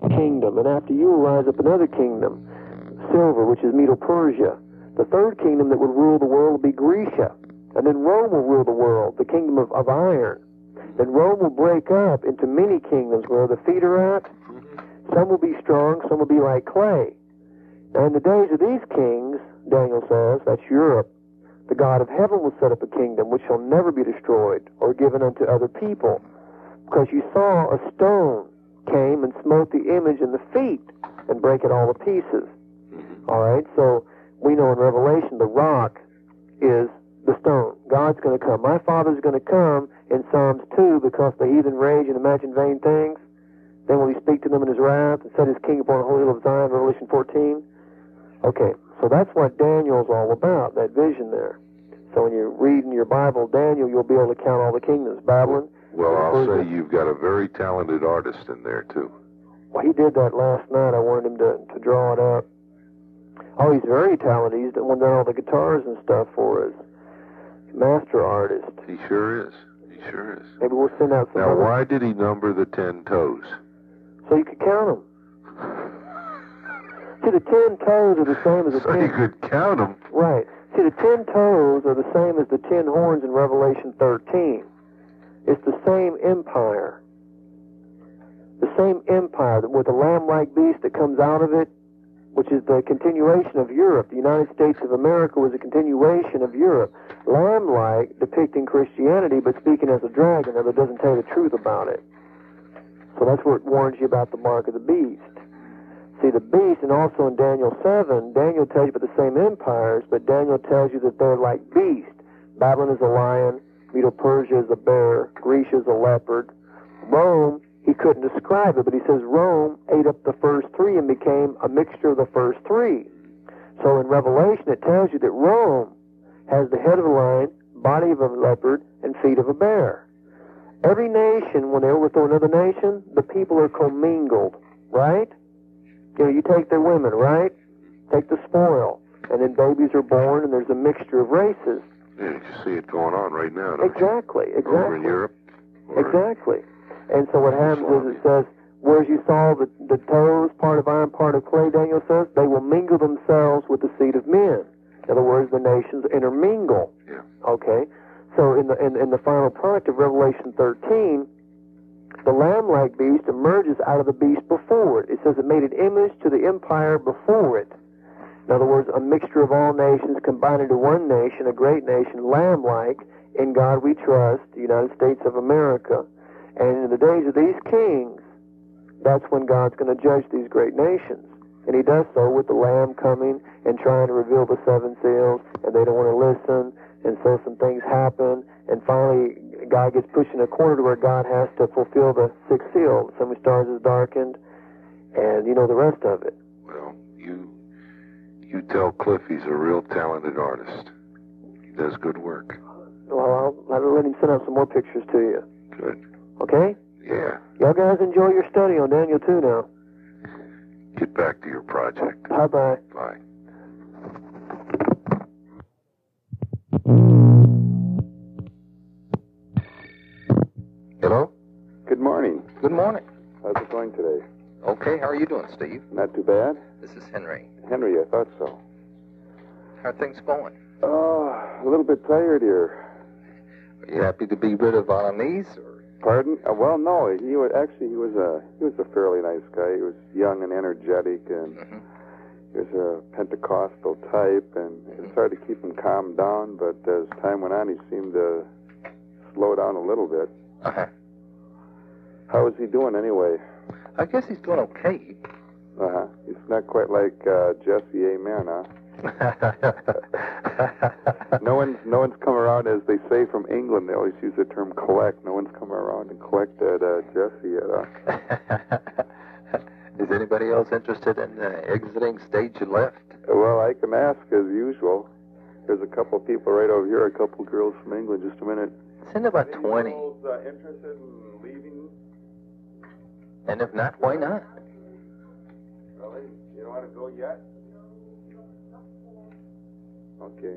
kingdom, and after you will rise up another kingdom, silver, which is Medo-Persia. The third kingdom that would rule the world will be Grecia, and then Rome will rule the world, the kingdom of iron. Then Rome will break up into many kingdoms where the feet are at. Some will be strong, some will be like clay. Now in the days of these kings, Daniel says, that's Europe, the God of heaven will set up a kingdom which shall never be destroyed or given unto other people. Because you saw a stone came and smote the image in the feet and break it all to pieces. All right, so we know in Revelation the rock is the stone. God's going to come. My Father's going to come in Psalms 2 because the heathen rage and imagine vain things. Then will he speak to them in his wrath and set his king upon the holy hill of Zion, Revelation 14. Okay, so that's what Daniel's all about, that vision there. So when you read in your Bible Daniel, you'll be able to count all the kingdoms. Babylon. Well, I'll say you've got a very talented artist in there, too. Well, he did that last night. I wanted him to draw it up. Oh, he's very talented. He's the one done all the guitars and stuff for us. Master artist. He sure is. He sure is. Maybe we'll send out some. Now, why did he number the 10 toes? So you could count them. See, the 10 toes are the same as the 10... So you could count them. Right. See, the 10 toes are the same as the 10 horns in Revelation 13. It's the same empire. The same empire with the lamb-like beast that comes out of it, which is the continuation of Europe. The United States of America was a continuation of Europe. Lamb-like, depicting Christianity, but speaking as a dragon, that doesn't tell you the truth about it. So that's where it warns you about the mark of the beast. See, the beast, and also in Daniel 7, Daniel tells you about the same empires, but Daniel tells you that they're like beasts. Babylon is a lion, Medo-Persia is a bear, Grecia is a leopard. Rome, he couldn't describe it, but he says Rome ate up the first three and became a mixture of the first three. So in Revelation, it tells you that Rome has the head of a lion, body of a leopard, and feet of a bear. Every nation, when they overthrow another nation, the people are commingled, right? You know, you take their women, right? Take the spoil, and then babies are born, and there's a mixture of races. Yeah, you see it going on right now, don't Exactly, you? exactly. Over in Europe. Exactly. And so what happens is it says, whereas you saw the toes, part of iron, part of clay, Daniel says, they will mingle themselves with the seed of men. In other words, the nations intermingle. Yeah. Okay? So in the final product of Revelation 13, the lamb-like beast emerges out of the beast before it. It says it made an image to the empire before it. In other words, a mixture of all nations combined into one nation, a great nation, lamb-like. In God we trust, the United States of America. And in the days of these kings, that's when God's going to judge these great nations. And he does so with the lamb coming and trying to reveal the seven seals, and they don't want to listen, and so some things happen, and finally God gets pushed in a corner to where God has to fulfill the sixth seal. So many stars is darkened, and you know the rest of it. Well, you tell Cliff he's a real talented artist. He does good work. Well, I'll let him send out some more pictures to you. Good. Okay? Yeah. Y'all guys enjoy your study on Daniel 2 now. Get back to your project. Bye-bye. Bye. Hello? Good morning. Good morning. How's it going today? Okay, how are you doing, Steve? Not too bad. This is Henry. Henry, I thought so. How are things going? A little bit tired here. Are you happy to be rid of Vietnamese, or? Pardon? Well, no. He was a fairly nice guy. He was young and energetic, and he was a Pentecostal type, and it's hard to keep him calmed down. But as time went on, he seemed to slow down a little bit. Uh-huh. How is he doing anyway? I guess he's doing okay. Uh-huh. He's not quite like Jesse, amen, huh? No one's come around, as they say from England. They always use the term collect. No one's come around and collected Jesse yet. Is anybody else interested in exiting stage left? Well, I can ask as usual. There's a couple of people right over here, a couple of girls from England. Just a minute. Send about 20. Interested in leaving? And if not, why not? Really? You don't want to go yet? Okay.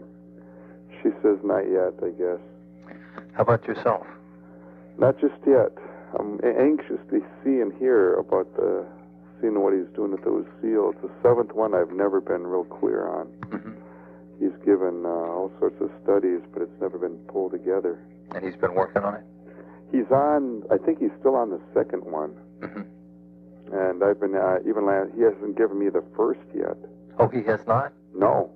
She says not yet, I guess. How about yourself? Not just yet. I'm anxious to see and hear about seeing what he's doing with those seals. The seventh one I've never been real clear on. Mm-hmm. He's given all sorts of studies, but it's never been pulled together. And he's been working on it? He's on, I think he's still on the second one. Mm-hmm. And I've been, he hasn't given me the first yet. Oh, he has not? No.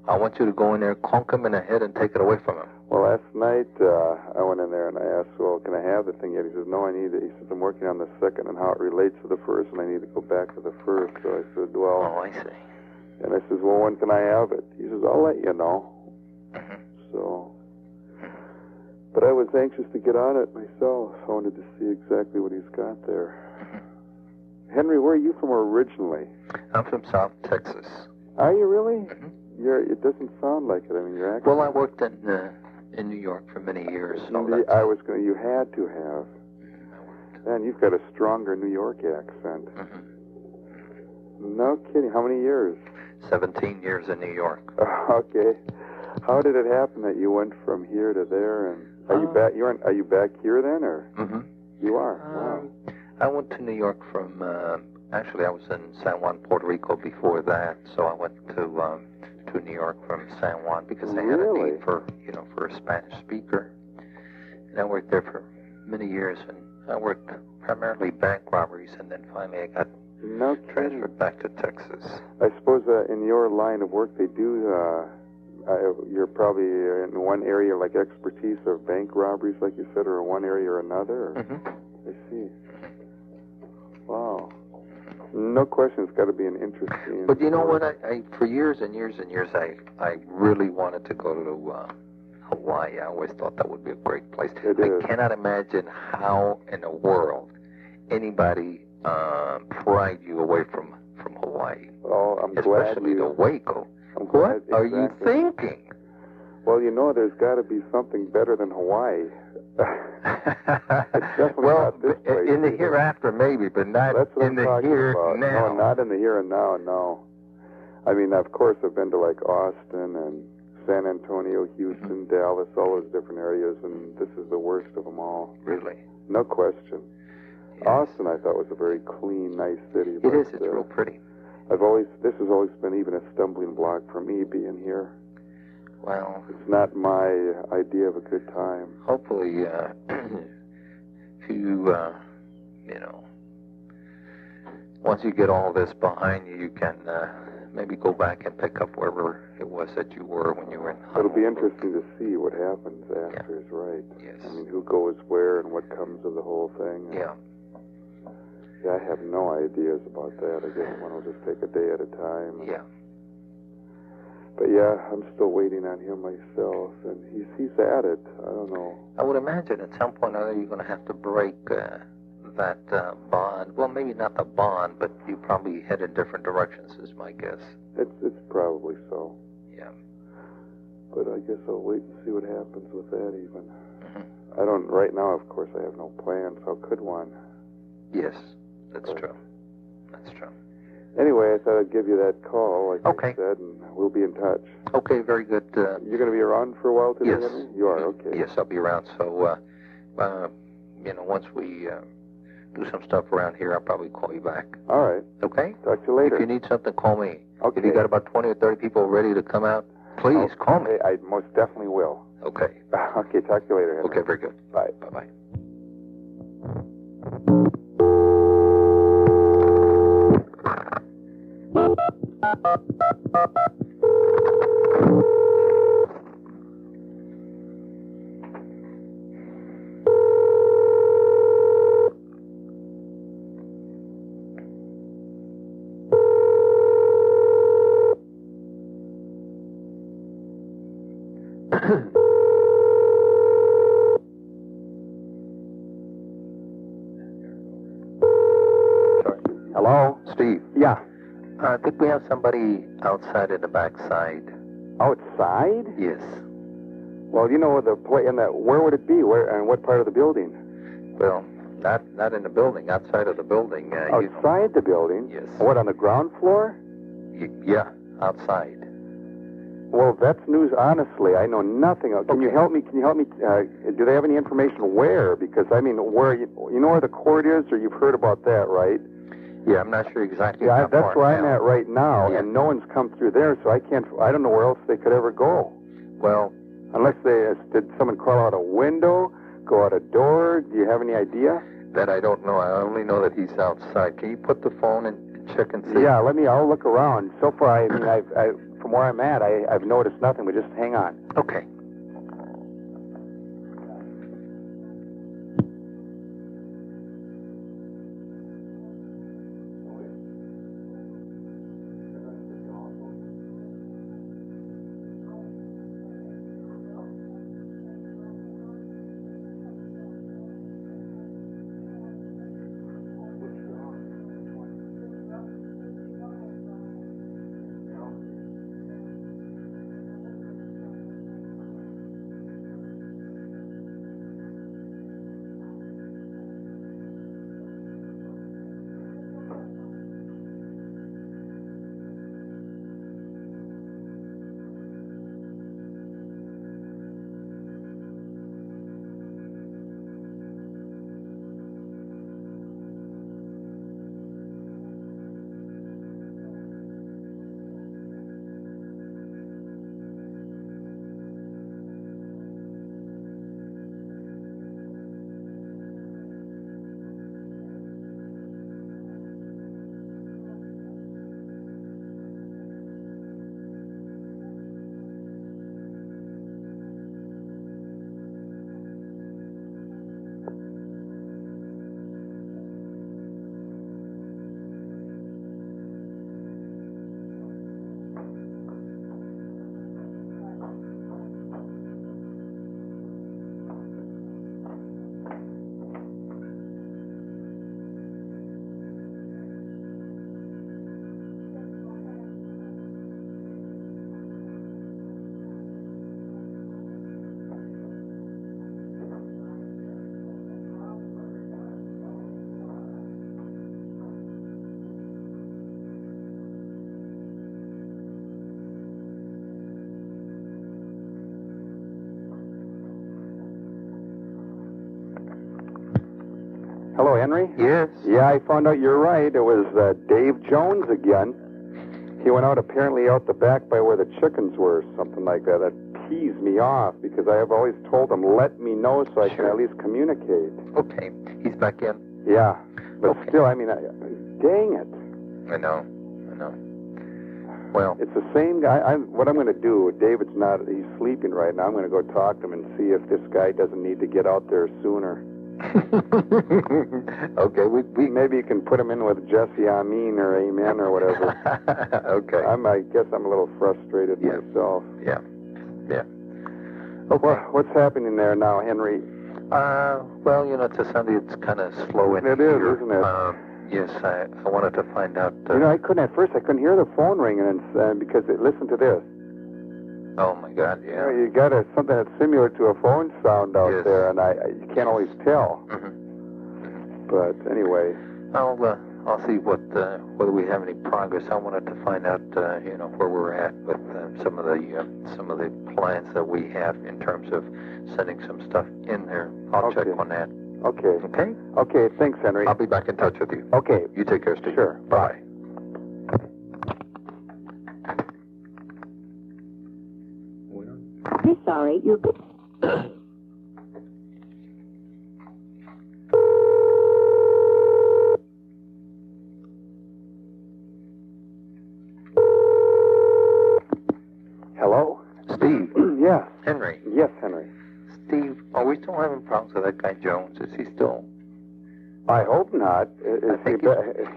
I want you to go in there, conk him in the head, and take it away from him. Well, last night I went in there and I asked, well, can I have the thing yet? He says, no, I need it. He says, I'm working on the second and how it relates to the first, and I need to go back to the first. So I said, well... Oh, I see. And I says, well, when can I have it? He says, I'll let you know. Mm-hmm. So... But I was anxious to get on it myself. I wanted to see exactly what he's got there. Mm-hmm. Henry, where are you from originally? I'm from South Texas. Are you really? Mm-hmm. It doesn't sound like it. I mean, you're actually... Well, I worked in New York for many years. So you had to have. Mm-hmm. Man, you've got a stronger New York accent. Mm-hmm. No kidding. How many years? 17 years in New York. Okay. How did it happen that you went from here to there? And are you back? Are you back here then, or? Mm-hmm. You are. Wow. I went to New York from. Actually, I was in San Juan, Puerto Rico before that, so I went to New York from San Juan because they had a need for a Spanish speaker, and I worked there for many years, and I worked primarily bank robberies, and then finally I got transferred back to Texas. I suppose in your line of work they do. You're probably in one area like expertise of bank robberies, like you said, or in one area or another. Or? Mm-hmm. I see. Wow. No question, it's got to be an interesting... But you know what? I for years and years and years, I really wanted to go to Hawaii. I always thought that would be a great place. I cannot imagine how in the world anybody pried you away from Hawaii. Well, I'm especially glad to Waco. I'm glad, what are you thinking? Well, there's got to be something better than Hawaii. It's definitely not this place. In the hereafter, maybe, but not in the here about. now. No, not in the here and now, no. I mean, of course, I've been to like Austin and San Antonio, Houston, Dallas, all those different areas, and this is the worst of them all. Really? No question. Yes. Austin, I thought, was a very clean, nice city. It is. It's real pretty. This has always been even a stumbling block for me being here. Well, it's not my idea of a good time. Hopefully, if you, once you get all this behind you, you can maybe go back and pick up wherever it was that you were when you were in Honolulu. It'll be interesting to see what happens after is right. Yes. I mean, who goes where and what comes of the whole thing. Yeah. Yeah, I have no ideas about that. I guess one will just take a day at a time. Yeah. But yeah, I'm still waiting on him myself, and he's at it. I don't know. I would imagine at some point or other you're going to have to break that bond. Well, maybe not the bond, but you probably head in different directions, is my guess. It's probably so. Yeah. But I guess I'll wait and see what happens with that even. Mm-hmm. I don't, right now, of course, I have no plans. How could one? Yes, that's true. That's true. Anyway, I thought I'd give you that call, like I said, and we'll be in touch. Okay, very good. You're going to be around for a while today, Yes. Henry? You are, okay. Yes, I'll be around. So, once we do some stuff around here, I'll probably call you back. All right. Okay? Talk to you later. If you need something, call me. Okay. If you got about 20 or 30 people ready to come out, please call me. I most definitely will. Okay. Okay, talk to you later, Henry. Okay, very good. Bye. Bye-bye. Hello? Steve. Yeah. I think we have somebody outside in the backside. Outside? Yes. Well, where would it be? Where and what part of the building? Well, not in the building, outside of the building. Outside the building? Yes. What, on the ground floor? Yeah, outside. Well, that's news. Honestly, I know nothing. Can you help me? Can you help me? Do they have any information where? Because I mean, where you know where the court is, or you've heard about that, right? Yeah, I'm not sure exactly. Yeah, that's where I'm at right now, and no one's come through there, so I can't. I don't know where else they could ever go. Well, unless did someone crawl out a window, go out a door? Do you have any idea? That I don't know. I only know that he's outside. Can you put the phone and check and see? Yeah, I'll look around. So far, I mean, from where I'm at, I've noticed nothing. But just hang on. Okay. Hello, Henry? Yes. Yeah, I found out you're right. It was Dave Jones again. He went out apparently out the back by where the chickens were, something like that. That pees me off because I have always told him, let me know so I can at least communicate. Okay. He's back in? Yeah. But still, I mean, dang it. I know. Well, it's the same guy. What I'm going to do, David's he's sleeping right now. I'm going to go talk to him and see if this guy doesn't need to get out there sooner. Okay, we maybe you can put him in with Jesse Amin or Amen or whatever. Okay. I guess I'm a little frustrated myself. Yeah. Okay. Well, what's happening there now, Henry? Well, it's a Sunday. It's kind of slow in here. It is, isn't it? Yes, I wanted to find out. I couldn't hear the phone ringing, and because listen to this. Oh my God! Yeah. You got something that's similar to a phone sound out there, and you can't always tell. Mm-hmm. But anyway, I'll see whether we have any progress. I wanted to find out, where we're at with some of the plans that we have in terms of sending some stuff in there. I'll check on that. Okay. Okay. Okay. Thanks, Henry. I'll be back in touch with you. Okay. You take care, Steve. Sure. Bye. Be sorry, you're... Hello? Steve. Yes. Henry. Yes, Henry. Steve, are we still having problems with that guy Jones? Is he still... I hope not.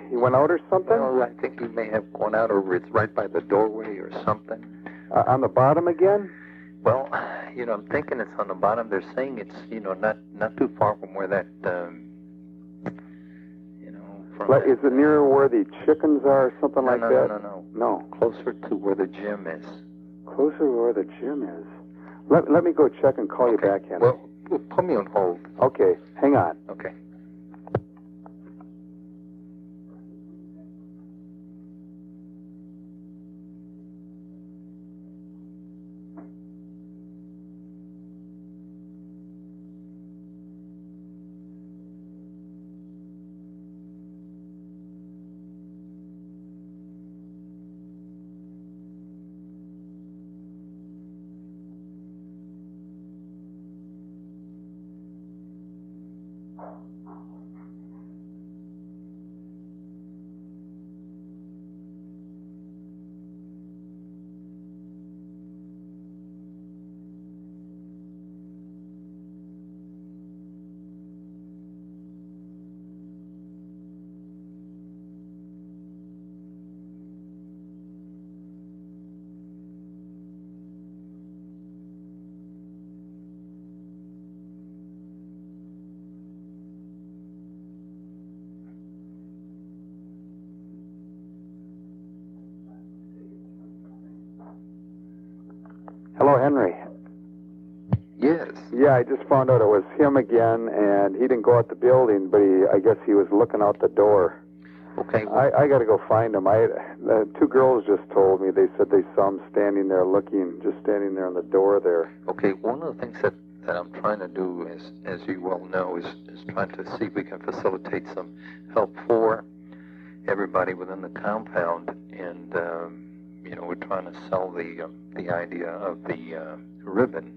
He went out or something? Well, I think he may have gone out, or it's right by the doorway or something. On the bottom again? Well, I'm thinking it's on the bottom. They're saying it's, not too far from where that, Is it near where the chickens are or something like that? No. Closer to where the gym is. Closer to where the gym is? Let me go check and call you back, Henry. Well, put me on hold. Okay, hang on. Okay. Hello, Henry. Yes. Yeah, I just found out it was him again, and he didn't go out the building, but I guess he was looking out the door. Okay. Well, I got to go find him. The two girls just told me. They said they saw him standing there looking, just standing there on the door there. okay, one of the things that I'm trying to do, is, as you well know, is trying to see if we can facilitate some help for everybody within the compound. And, we're trying to sell the idea of the ribbon.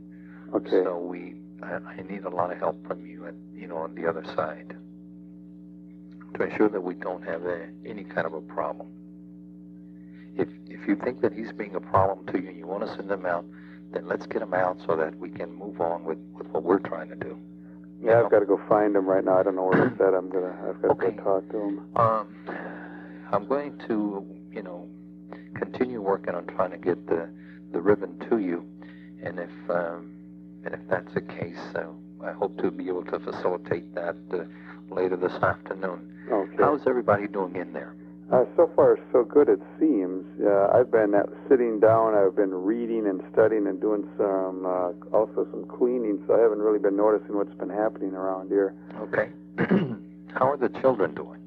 Okay. So I need a lot of help from you, on the other side, to ensure that we don't have any kind of a problem. If you think that he's being a problem to you and you want to send him out, then let's get him out so that we can move on with what we're trying to do. Yeah, I've got to go find him right now. I don't know where he's at. I've got to go talk to him. I'm going to, continue working on trying to get the ribbon to you, and if that's the case, I hope to be able to facilitate that later this afternoon. Okay. How's everybody doing in there? So far, so good, it seems. I've been sitting down. I've been reading and studying and doing also some cleaning, so I haven't really been noticing what's been happening around here. Okay. How are the children doing?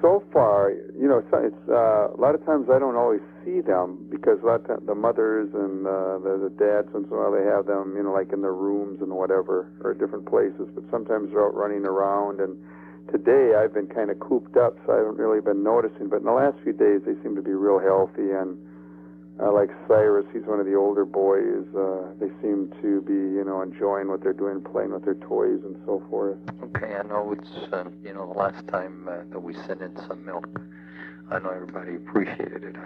So far, it's a lot of times I don't always see them because a lot of times the mothers and the dads, once in a while they have them, like in their rooms and whatever, or at different places. But sometimes they're out running around. And today I've been kind of cooped up, so I haven't really been noticing. But in the last few days, they seem to be real healthy. And like Cyrus, he's one of the older boys. They seem to be, enjoying what they're doing, playing with their toys and so forth. Okay, I know it's, the last time that we sent in some milk, I know everybody appreciated it.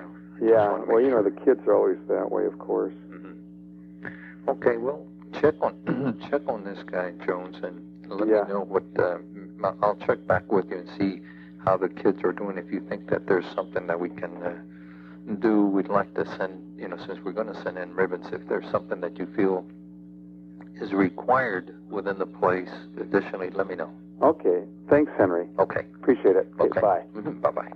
Yeah, well, the kids are always that way, of course. Mm-hmm. Okay, well, check on this guy, Jones, and let me know what, I'll check back with you and see how the kids are doing. If you think that there's something that we can do, we'd like to send, since we're going to send in ribbons, if there's something that you feel is required within the place, additionally, let me know. Okay. Thanks, Henry. Okay. Appreciate it. Okay. Bye. Mm-hmm. Bye-bye.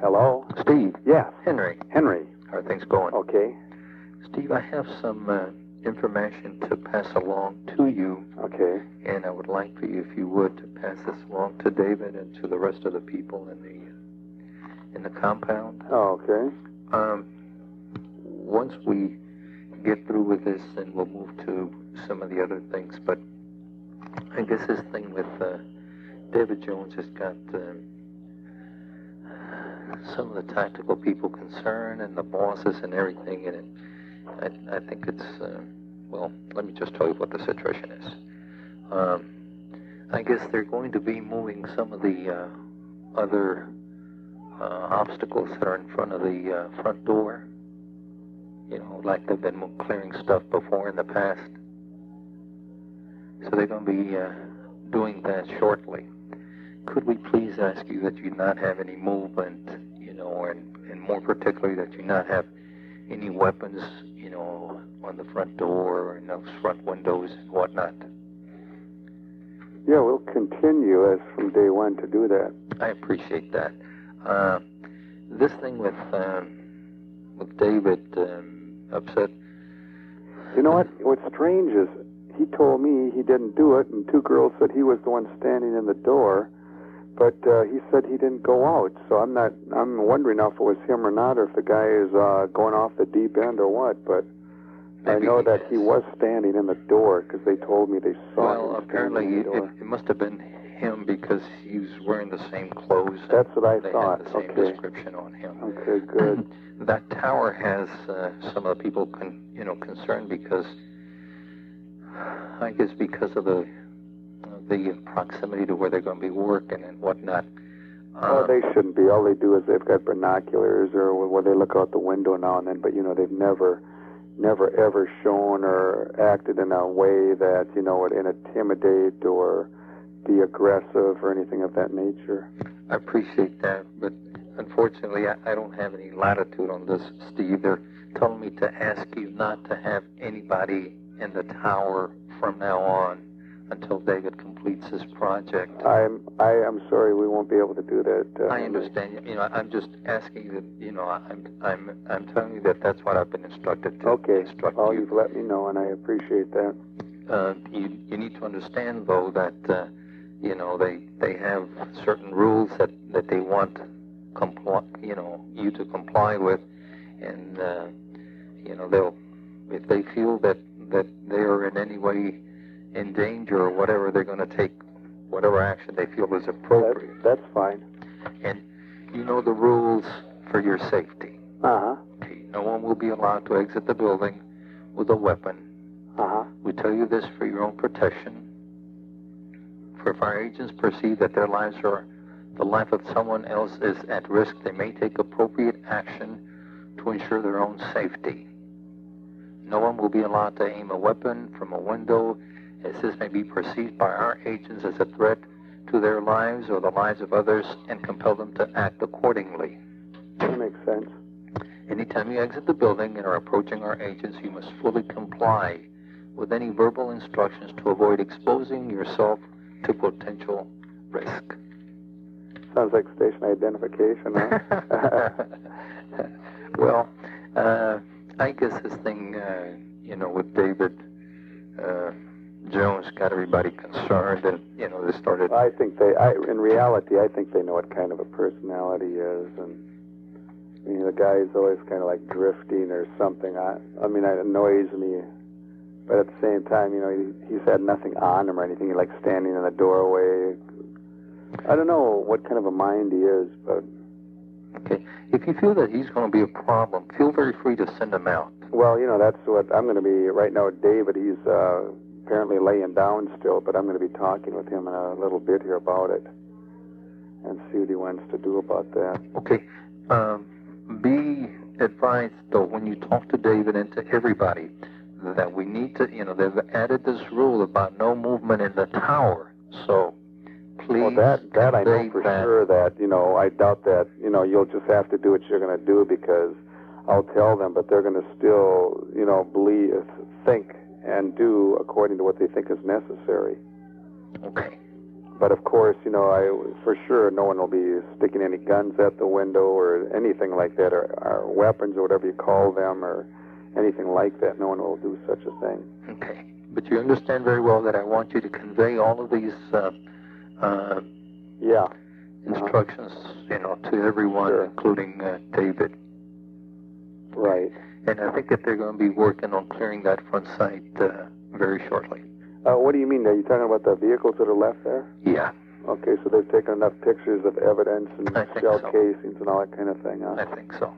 Hello? Steve. Yes. Henry. How are things going? Okay. Steve, I have some information to pass along to you. Okay. And I would like for you, if you would, to pass this along to David and to the rest of the people in the compound. Oh, okay. Once we get through with this, then we'll move to some of the other things. But I guess this thing with David Jones has got some of the tactical people concerned and the bosses and everything, and I think it's, well, let me just tell you what the situation is. I guess they're going to be moving some of the other obstacles that are in front of the front door, like they've been clearing stuff before in the past. So they're going to be doing that shortly. Could we please ask you that you not have any movement, and more particularly that you not have any weapons, on the front door or in those front windows and whatnot? Yeah, we'll continue as from day one to do that. I appreciate that. This thing with David upset. You know what? What's strange is he told me he didn't do it, and two girls said he was the one standing in the door. But he said he didn't go out, so I'm wondering now if it was him or not, or if the guy is going off the deep end or what, but maybe I know that he was standing in the door, because they told me they saw him. Well, apparently it must have been him, because he was wearing the same clothes. That's what I they thought. Had the same description on him. Okay, good. That tower has some of the people concerned, because I guess because of the proximity to where they're going to be working and whatnot. Well, they shouldn't be. All they do is they've got binoculars or where they look out the window now and then, but they've never ever shown or acted in a way that would intimidate or be aggressive or anything of that nature. I appreciate that, but unfortunately I don't have any latitude on this, Steve. They're telling me to ask you not to have anybody in the tower from now on until David completes his project. I am sorry, we won't be able to do that. I understand. I'm just asking you that. I'm telling you that that's what I've been instructed to. Okay. Instruct Well, you. you've let me know, and I appreciate that. You need to understand, though, that they have certain rules that they want you to comply with, and they'll, if they feel that they are in any way in danger or whatever, they're going to take whatever action they feel is appropriate. That's fine. And you know the rules for your safety. Uh-huh. Okay. No one will be allowed to exit the building with a weapon. Uh-huh. We tell you this for your own protection. For if our agents perceive that their lives or the life of someone else is at risk, they may take appropriate action to ensure their own safety. No one will be allowed to aim a weapon from a window, as this may be perceived by our agents as a threat to their lives or the lives of others and compel them to act accordingly. That makes sense. Anytime you exit the building and are approaching our agents, you must fully comply with any verbal instructions to avoid exposing yourself to potential risk. Sounds like station identification, huh? Well, I guess this thing, with David Jones got everybody concerned, and, they started... In reality, I think they know what kind of a personality he is, and, the guy is always kind of like drifting or something. It annoys me, but at the same time, he's had nothing on him or anything. He's like standing in the doorway. I don't know what kind of a mind he is, but... Okay. If you feel that he's going to be a problem, feel very free to send him out. Well, that's what I'm going to be... Right now, David, he's apparently laying down still, but I'm going to be talking with him in a little bit here about it and see what he wants to do about that. Okay. Be advised, though, when you talk to David and to everybody, that we need to, they've added this rule about no movement in the tower. So, please... Well, that I know for sure that, I doubt that, you'll just have to do what you're going to do, because I'll tell them, but they're going to still, think and do according to what they think is necessary. Okay. But of course, for sure no one will be sticking any guns at the window or anything like that, or weapons or whatever you call them, or anything like that. No one will do such a thing. Okay. But you understand very well that I want you to convey all of these instructions, to everyone, sure, including David. Right. And I think that they're going to be working on clearing that front site very shortly. What do you mean? Are you talking about the vehicles that are left there? Yeah. Okay, so they've taken enough pictures of evidence and shell casings and all that kind of thing, huh? I think so.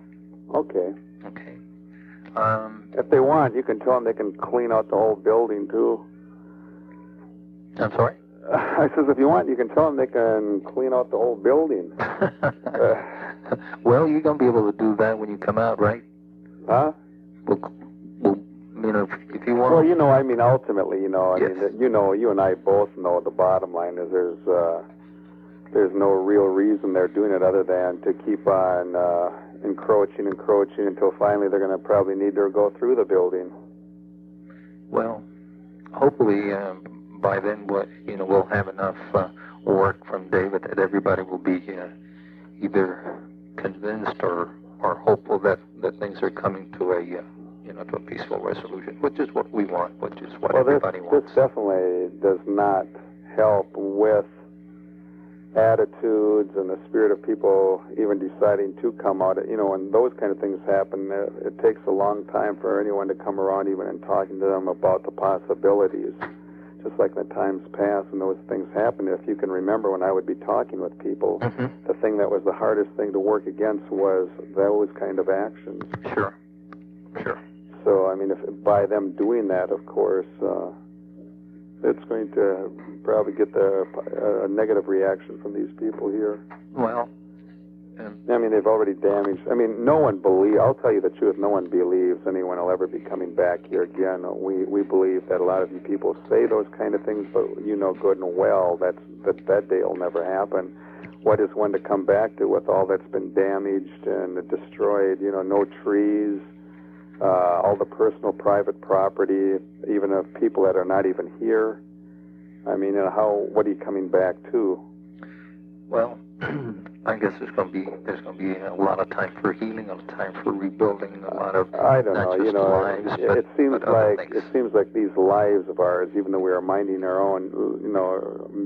Okay. Okay. If they want, you can tell them they can clean out the whole building, too. I'm sorry? I says, if you want, you can tell them they can clean out the whole building. Well, you're going to be able to do that when you come out, right? Huh? Well, if you want... Well, ultimately, yes. You and I both know the bottom line is there's no real reason they're doing it other than to keep on encroaching until finally they're going to probably need to go through the building. Well, hopefully by then we'll have enough work from David that everybody will be either convinced or hopeful that things are coming to a to a peaceful resolution, which is what we want, which is what everybody wants. This definitely does not help with attitudes and the spirit of people even deciding to come out. When those kind of things happen, it takes a long time for anyone to come around even and talking to them about the possibilities. Just like the times pass and those things happen. If you can remember when I would be talking with people, the thing that was the hardest thing to work against was those kind of actions. Sure. So, if by them doing that, of course, it's going to probably get a negative reaction from these people here. Well, they've already damaged. No one I'll tell you the truth, no one believes anyone will ever be coming back here again. We believe that a lot of you people say those kind of things, but you know good and well that day will never happen. What is one to come back to with all that's been damaged and destroyed? No trees, all the personal private property, even of people that are not even here. What are you coming back to? Well, I guess there's going to be a lot of time for healing, a lot of time for rebuilding, a lot of I don't not know. just lives, but it seems things. like these lives of ours, even though we are minding our own,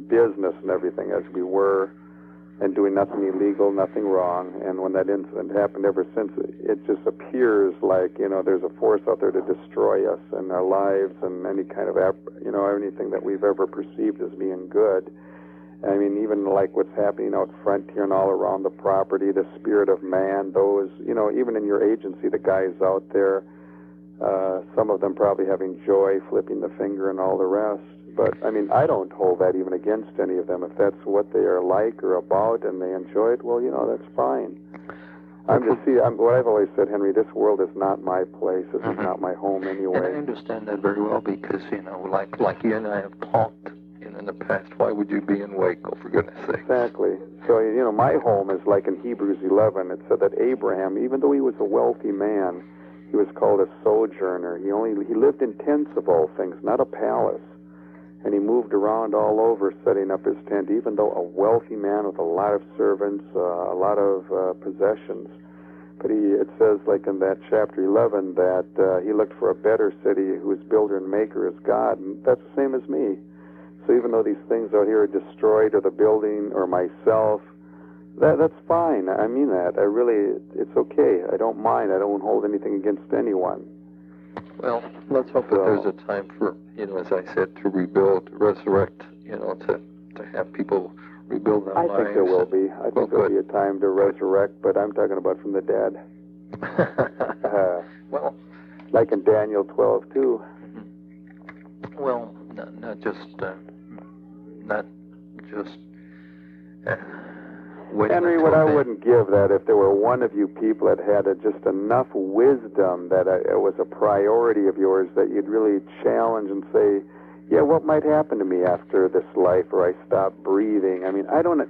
business and everything as we were, and doing nothing illegal, nothing wrong, and when that incident happened, ever since it just appears like there's a force out there to destroy us and our lives and any kind of anything that we've ever perceived as being good. Even like what's happening out front here and all around the property, the spirit of man, those, even in your agency, the guys out there, some of them probably having joy, flipping the finger and all the rest. But, I don't hold that even against any of them. If that's what they are like or about and they enjoy it, well, that's fine. What I've always said, Henry, this world is not my place. This is not my home anyway. And I understand that very well because, like you and I have talked in the past, why would you be in Waco, for goodness sake? Exactly. So, my home is like in Hebrews 11. It said that Abraham, even though he was a wealthy man, he was called a sojourner. He lived in tents of all things, not a palace. And he moved around all over setting up his tent, even though a wealthy man with a lot of servants, a lot of possessions. But it says, like in that chapter 11, that he looked for a better city whose builder and maker is God. And that's the same as me. So even though these things out here are destroyed, or the building, or myself, that's fine. I mean that. It's okay. I don't mind. I don't hold anything against anyone. Well, let's hope that there's a time for, as I said, to rebuild, resurrect, to have people rebuild their lives. I think there will be. I think there'll be a time to resurrect, but I'm talking about from the dead. Well, like in Daniel 12, too. Well, not just Henry, what I wouldn't give that if there were one of you people that had just enough wisdom that it was a priority of yours that you'd really challenge and say, yeah, what might happen to me after this life, or I stop breathing? I don't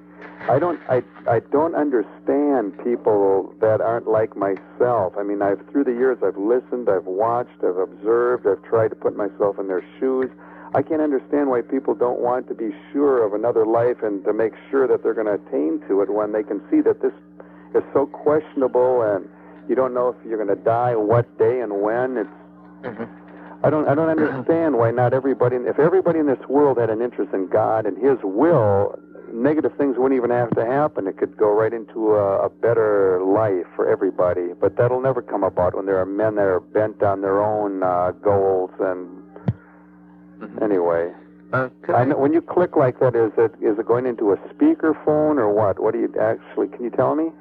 understand people that aren't like myself. Through the years, I've listened, I've watched, I've observed, I've tried to put myself in their shoes. I can't understand why people don't want to be sure of another life and to make sure that they're going to attain to it when they can see that this is so questionable and you don't know if you're going to die, what day and when. I don't understand why not everybody. If everybody in this world had an interest in God and His will, negative things wouldn't even have to happen. It could go right into a better life for everybody. But that'll never come about when there are men that are bent on their own goals and. Anyway, when you click like that, is it going into a speakerphone or what? What do you actually? Can you tell me?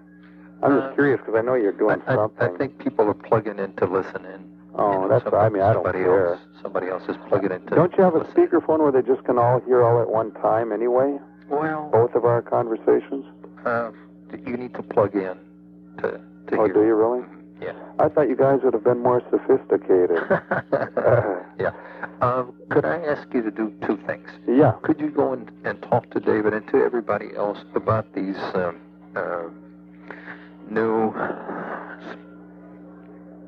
I'm just curious because I know you're doing something. I think people are plugging in to listen in. Oh, that's. I don't care. Somebody else is plugging in to. Don't you have a speakerphone where they just can all hear all at one time anyway? Well, both of our conversations. You need to plug in to hear. Oh, do you really? Yeah. I thought you guys would have been more sophisticated. Yeah. Could I ask you to do two things? Yeah. Could you go and talk to David and to everybody else about these new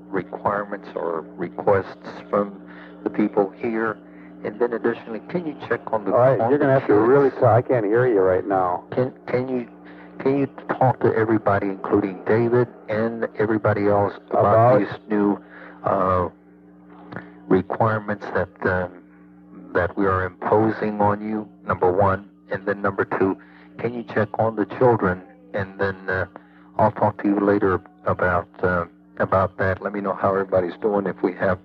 requirements or requests from the people here? And then additionally, can you check on the... All right, you're going to have to really talk. I can't hear you right now. Can you talk to everybody, including David and everybody else, about these new requirements that we are imposing on you, number one, and then number two, can you check on the children, and then I'll talk to you later about that. Let me know how everybody's doing. If we have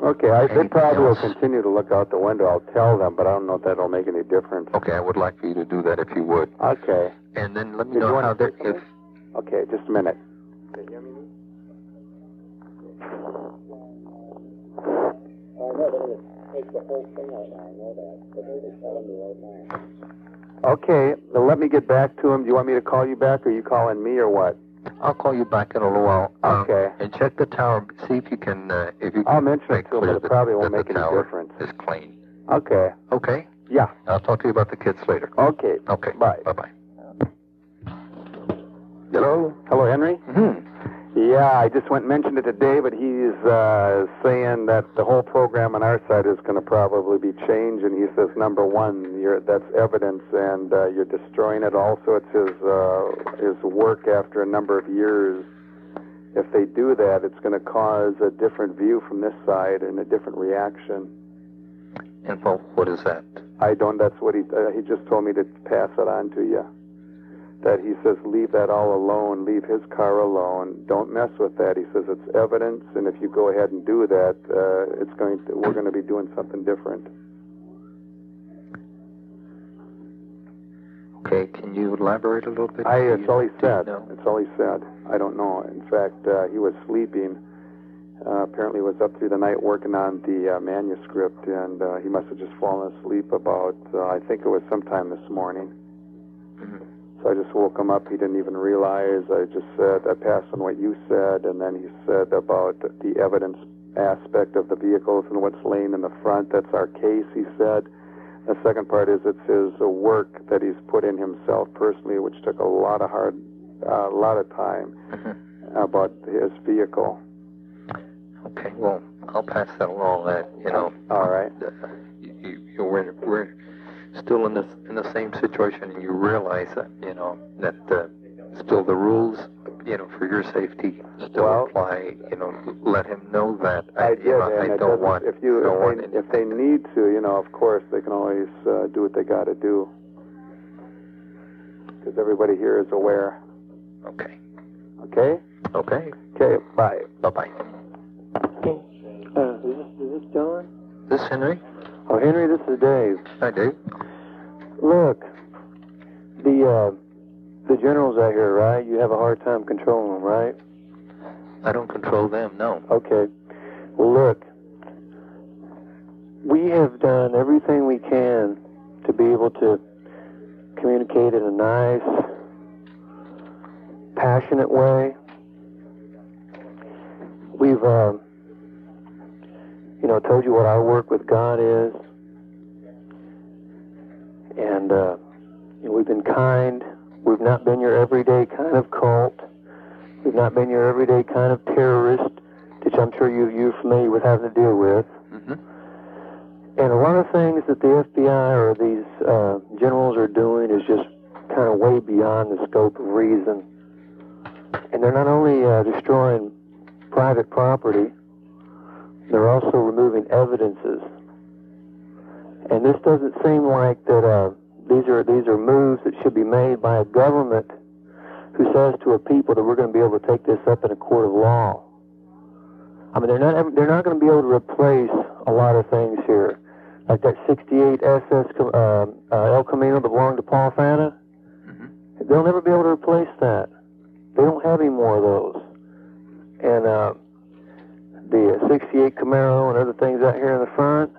Okay, they probably else. will continue to look out the window. I'll tell them, but I don't know if that'll make any difference. Okay, I would like for you to do that if you would. Okay. And then let me Did you know want how to they're... say something? Okay, just a minute. Can you hear me? Okay, now let me get back to him. Do you want me to call you back, or you calling me, or what? I'll call you back in a little while. Okay. And check the tower. See if you can... I'll mention make it to him, clear but it probably won't that make the any tower difference. is clean. Okay. Okay? Yeah. I'll talk to you about the kids later. Okay. Okay. Bye. Bye-bye. Hello? Hello, Henry? Mm-hmm. Yeah, I just went and mentioned it to David. He's saying that the whole program on our side is going to probably be changed, and he says, number one, that's evidence, and you're destroying it. Also, it's his work after a number of years. If they do that, it's going to cause a different view from this side and a different reaction. And what is that? That's what he just told me to pass it on to you. That he says, leave that all alone, leave his car alone, don't mess with that. He says it's evidence, and if you go ahead and do that, we're going to be doing something different. Okay, can you elaborate a little bit? It's all he said. No. It's all he said. I don't know. In fact, he was sleeping. Apparently was up through the night working on the manuscript, and he must have just fallen asleep about, I think it was sometime this morning. Mm-hmm. So I just woke him up. He didn't even realize. I just said, I passed on what you said, and then he said about the evidence aspect of the vehicles and what's laying in the front. That's our case, he said. The second part is it's his work that he's put in himself personally, which took a lot of time Mm-hmm. about his vehicle. Okay, well, I'll pass that along. That All right. We're still in the same situation, and you realize that that still the rules for your safety still apply. Let him know that. I did, and I don't want. If they need to, of course they can always do what they got to do, because everybody here is aware. Okay. Okay. Okay. Okay. Bye. Bye-bye. Is this John? This Henry? Oh, Henry, this is Dave. Hi, Dave. Look, the generals out here, right? You have a hard time controlling them, right? I don't control them, no. Okay. Well, look, we have done everything we can to be able to communicate in a nice, passionate way. We've, told you what our work with God is. And we've been kind. We've not been your everyday kind of cult. We've not been your everyday kind of terrorist, which I'm sure you're familiar with having to deal with. Mm-hmm. And a lot of things that the FBI or these generals are doing is just kind of way beyond the scope of reason. And they're not only destroying private property, they're also removing evidences. And this doesn't seem like that these are moves that should be made by a government who says to a people that we're going to be able to take this up in a court of law. I mean, they're not going to be able to replace a lot of things here, like that 68 SS El Camino that belonged to Paul Fanta. Mm-hmm. They'll never be able to replace that. They don't have any more of those. And the 68 Camaro and other things out here in the front,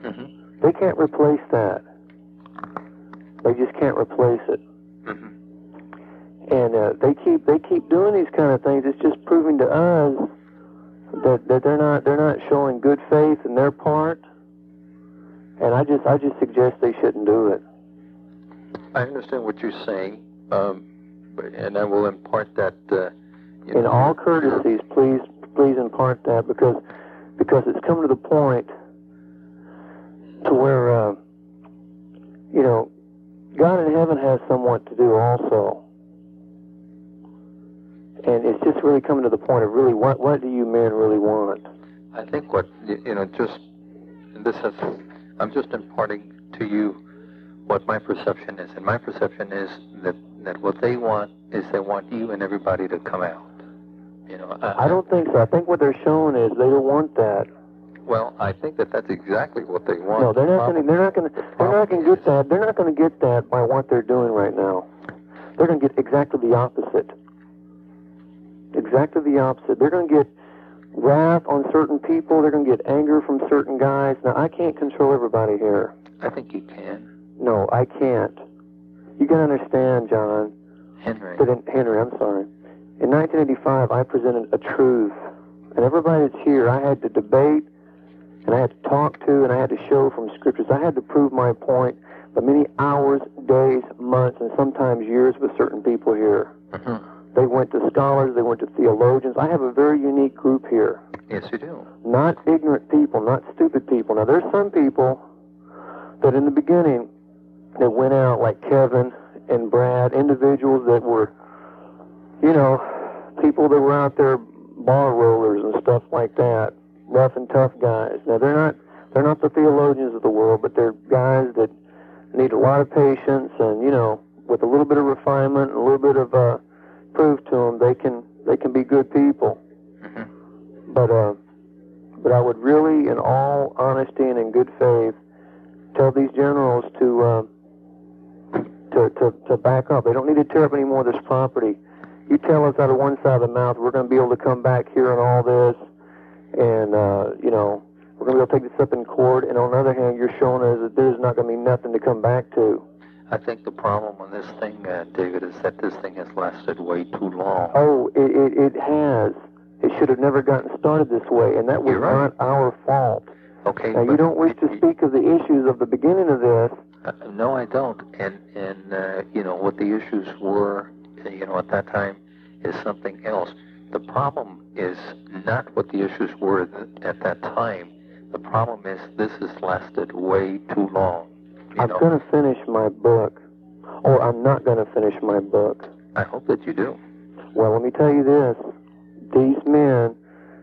mm-hmm. They can't replace that. They just can't replace it. Mm-hmm. And they keep doing these kind of things. It's just proving to us that they're not showing good faith in their part. And I just suggest they shouldn't do it. I understand what you're saying, and I will impart that. In all courtesies, please impart that, because it's come to the point to where God in heaven has somewhat to do also, and it's just really coming to the point of really what do you men really want? I think what I'm just imparting to you what my perception is. And my perception is that what they want is they want you and everybody to come out. You know, I don't think so. I think what they're showing is they don't want that. Well, I think that's exactly what they want. No, they're not going to get that. They're not going to get that by what they're doing right now. They're going to get exactly the opposite. Exactly the opposite. They're going to get wrath on certain people. They're going to get anger from certain guys. Now, I can't control everybody here. I think you can. No, I can't. You got to understand, John. Henry. Henry, I'm sorry. In 1985, I presented a truth. And everybody that's here, I had to debate, and I had to talk to, and I had to show from scriptures. I had to prove my point by many hours, days, months, and sometimes years with certain people here. Mm-hmm. They went to scholars, they went to theologians. I have a very unique group here. Yes, you do. Not ignorant people, not stupid people. Now, there's some people that in the beginning, that went out like Kevin and Brad, individuals that were, you know, people that were out there, bar rollers and stuff like that, rough and tough guys. Now, they're not the theologians of the world, but they're guys that need a lot of patience and, you know, with a little bit of refinement and a little bit of proof to them, they can be good people. Mm-hmm. But I would really, in all honesty and in good faith, tell these generals to back up. They don't need to tear up any more of this property. You tell us out of one side of the mouth we're going to be able to come back here and all this, and you know, we're going to be able to take this up in court. And on the other hand, you're showing us that there's not going to be nothing to come back to. I think the problem with this thing, David, is that this thing has lasted way too long. Oh, it has. It should have never gotten started this way, and that was not our fault. Okay. Now, you don't wish to speak of the issues of the beginning of this. No, I don't. And you know, what the issues were, you know, at that time is something else. The problem is not what the issues were at that time. The problem is this has lasted way too long. I'm going to finish my book, or I'm not going to finish my book. I hope that you do. Well, let me tell you this. These men,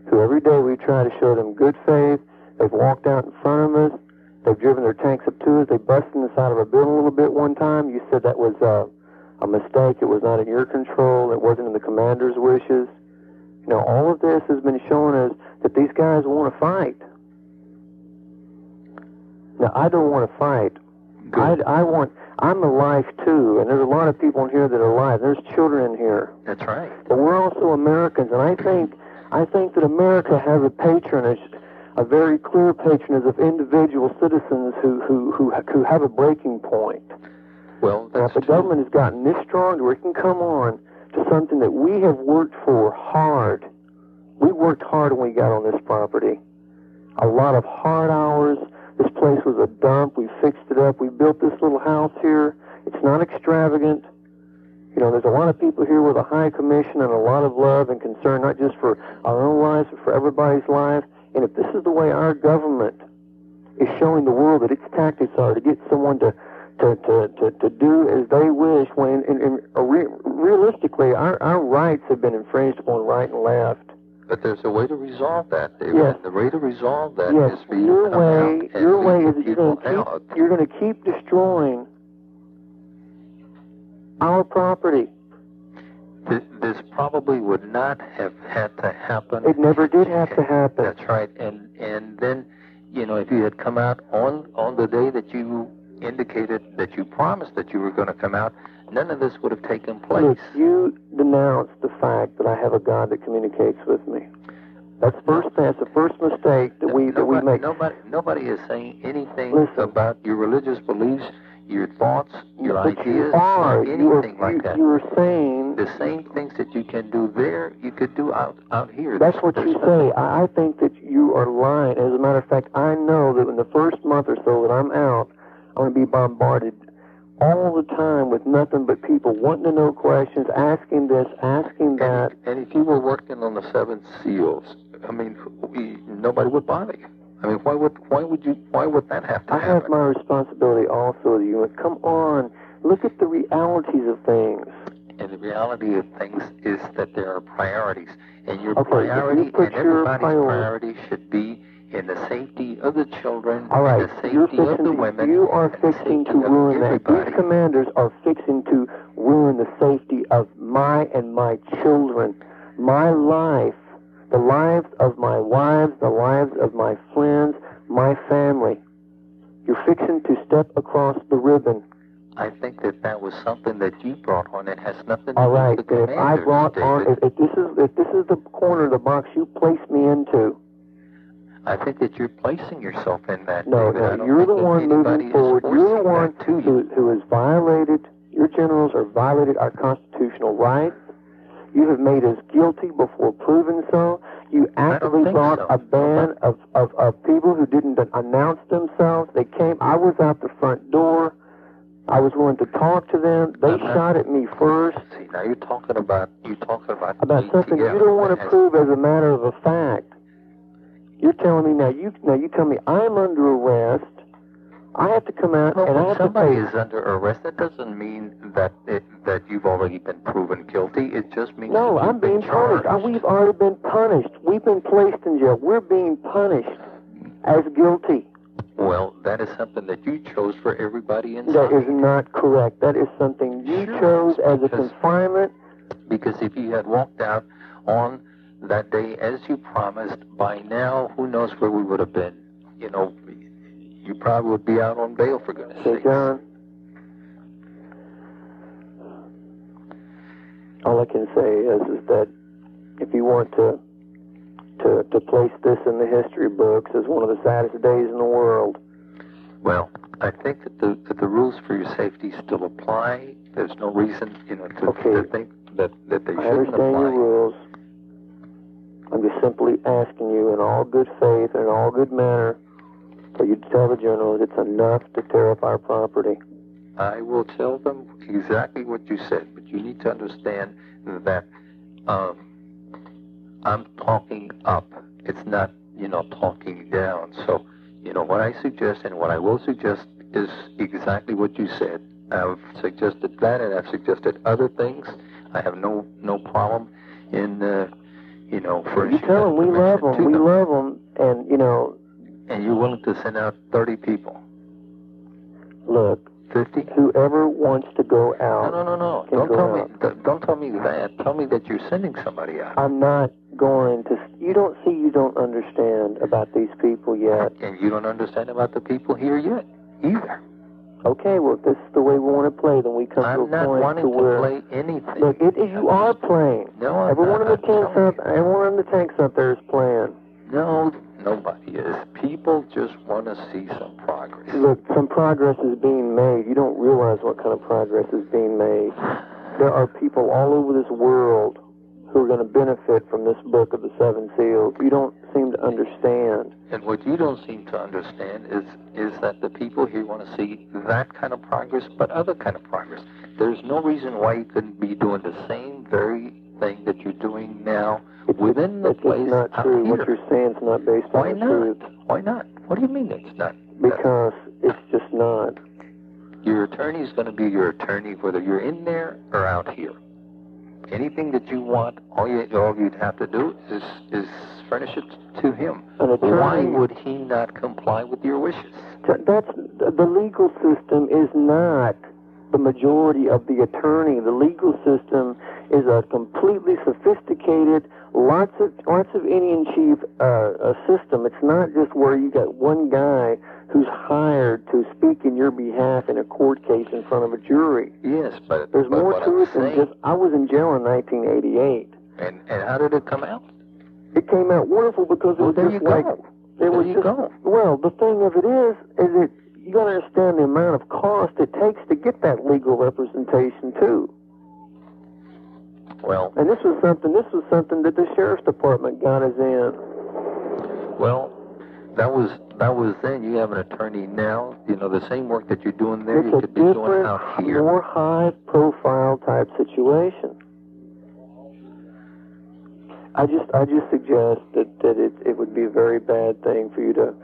who every day we try to show them good faith, they've walked out in front of us, they've driven their tanks up to us, they busted in the side of a building a little bit one time. You said that was a mistake. It was not in your control. It wasn't in the commander's wishes. You know, all of this has been showing us that these guys want to fight. Now, I don't want to fight. I'm alive too, and there's a lot of people in here that are alive. There's children in here. That's right. But we're also Americans, and I think that America has a patronage, a very clear patronage of individual citizens who have a breaking point. Well, now, if the government has gotten this strong, we can come on to something that we have worked for hard. We worked hard when we got on this property. A lot of hard hours. This place was a dump. We fixed it up. We built this little house here. It's not extravagant. You know, there's a lot of people here with a high commission and a lot of love and concern, not just for our own lives, but for everybody's life. And if this is the way our government is showing the world that its tactics are to get someone to do as they wish, when realistically our rights have been infringed upon right and left. But there's a way to resolve that, David. Yes. And the way to resolve that yes. is for you to come out and your way lead is people out. you're going to keep destroying our property. This probably would not have had to happen. It never did have to happen. That's right. And then, you know, if you had come out on the day that you indicated, that you promised that you were going to come out, none of this would have taken place. Look, you denounced the fact that I have a God that communicates with me. That's the first mistake that we make. Nobody is saying anything about your religious beliefs, your thoughts, your ideas, or anything like that. You were saying the same things that you can do there, you could do out here. That's what you say. I think that you are lying. As a matter of fact, I know that in the first month or so that I'm out, I'm going to be bombarded all the time with nothing but people wanting to know questions, asking this, asking that. And if you were working on the 7 seals, I mean, nobody would bother you. I mean, why would that have to happen? I have my responsibility also to you. Come on, look at the realities of things. And the reality of things is that there are priorities, and your priority and everybody's priority should be in the safety of the children, All right, in the safety of the women. You are fixing to ruin that. These commanders are fixing to ruin the safety of my and my children, my life, the lives of my wives, the lives of my friends, my family. You're fixing to step across the ribbon. I think that was something that you brought on. It has nothing to All do right, with the commanders, if I brought on, if this is the corner of the box you placed me into. I think that you're placing yourself in that. No, David. no, you're the one moving forward. You're the one who has violated, your generals have violated our constitutional rights. You have made us guilty before proven so. You actively brought a band of people who didn't announce themselves. They came, I was out the front door. I was willing to talk to them. They shot at me first. See, now you're talking about something you don't want to prove as a matter of a fact. You're telling me now you tell me I'm under arrest. I have to come out and I have to pay. Somebody is under arrest. That doesn't mean that you've already been proven guilty. It just means no, I'm being punished. We've already been punished. We've been placed in jail. We're being punished as guilty. Well, that is something that you chose for everybody inside. That is not correct. That is something you chose as a confinement. Because if you had walked out on that day as you promised, by now, who knows where we would have been. You know, you probably would be out on bail, for goodness sake. John, all I can say is that if you want to place this in the history books as one of the saddest days in the world. Well, I think that the rules for your safety still apply. There's no reason, to think that they shouldn't apply. I understand your rules. I'm just simply asking you in all good faith and in all good manner for you to tell the generals it's enough to tear up our property. I will tell them exactly what you said, but you need to understand that I'm talking up. It's not, talking down. So, what I suggest and what I will suggest is exactly what you said. I've suggested that, and I've suggested other things. I have no problem in, furnishing. You tell them we love them. We love them, and And you're willing to send out 30 people. Look, 50. Whoever wants to go out. No. Don't tell me that. Tell me that you're sending somebody out. I'm not going to. You don't understand about these people yet. And you don't understand about the people here yet either. Okay, well, if this is the way we want to play, then we come to a point I'm not wanting to where play anything. Look, you are playing. No, I'm everyone not. Everyone in the tanks up there is playing. No, nobody is. People just want to see some progress. Look, some progress is being made. You don't realize what kind of progress is being made. There are people all over this world who are going to benefit from this book of the Seven Seals. You don't seem to understand. And what you don't seem to understand is that the people here want to see that kind of progress, but other kind of progress. There's no reason why you couldn't be doing the same very thing that you're doing now within the place. It's not true. What you're saying is not based on the truth. Why not? What do you mean it's not? Because it's just not. Your attorney is going to be your attorney whether you're in there or out here. Anything that you want, all you'd have to do is furnish it to him. Why would he not comply with your wishes? The legal system is not the majority of the attorney. The legal system is a completely sophisticated, lots of Indian chief system. It's not just where you got one guy who's hired to speak in your behalf in a court case in front of a jury. Yes, but there's more to it than just. I was in jail in 1988. And how did it come out? It came out wonderful because it was just like Well, the thing of it is that you got to understand the amount of cost it takes to get that legal representation too. Well, and this was something that the sheriff's department got us in. Well, that was then. You have an attorney now. The same work that you're doing there, you could be doing out here. More high-profile type situation. I just suggest that it would be a very bad thing for you to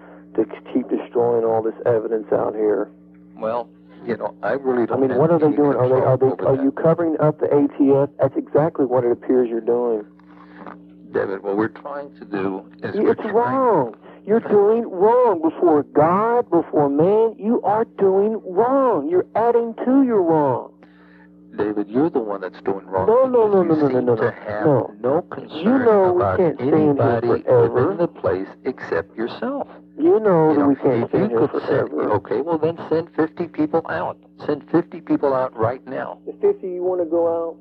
keep destroying all this evidence out here. Well, I really don't. I mean, what are they doing? Are you covering up the ATF? That's exactly what it appears you're doing. David, what we're trying to do is it's wrong. You're doing wrong before God, before man. You are doing wrong. You're adding to your wrong. David, you're the one that's doing wrong. No. You seem to have no concern about anybody within the place except yourself. You know that we can't stay here forever. Okay, well then send 50 people out. Send 50 people out right now. The 50 you want to go out?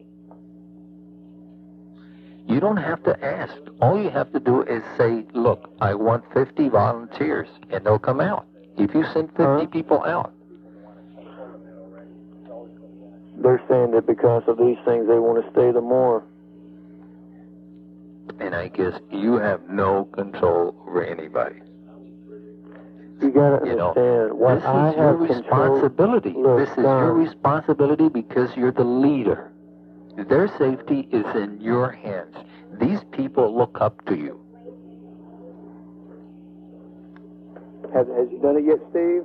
You don't have to ask. All you have to do is say, look, I want 50 volunteers, and they'll come out. If you send 50 people out. They're saying that because of these things, they want to stay the more. And I guess you have no control over anybody. You got to understand what I have your responsibility. This is your responsibility because you're the leader. Their safety is in your hands. These people look up to you. Has you done it yet, Steve?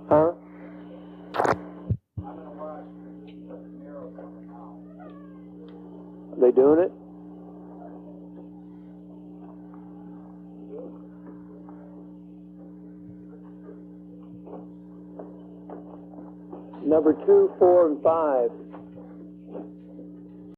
Huh? Are they doing it? Number 2, 4, and 5.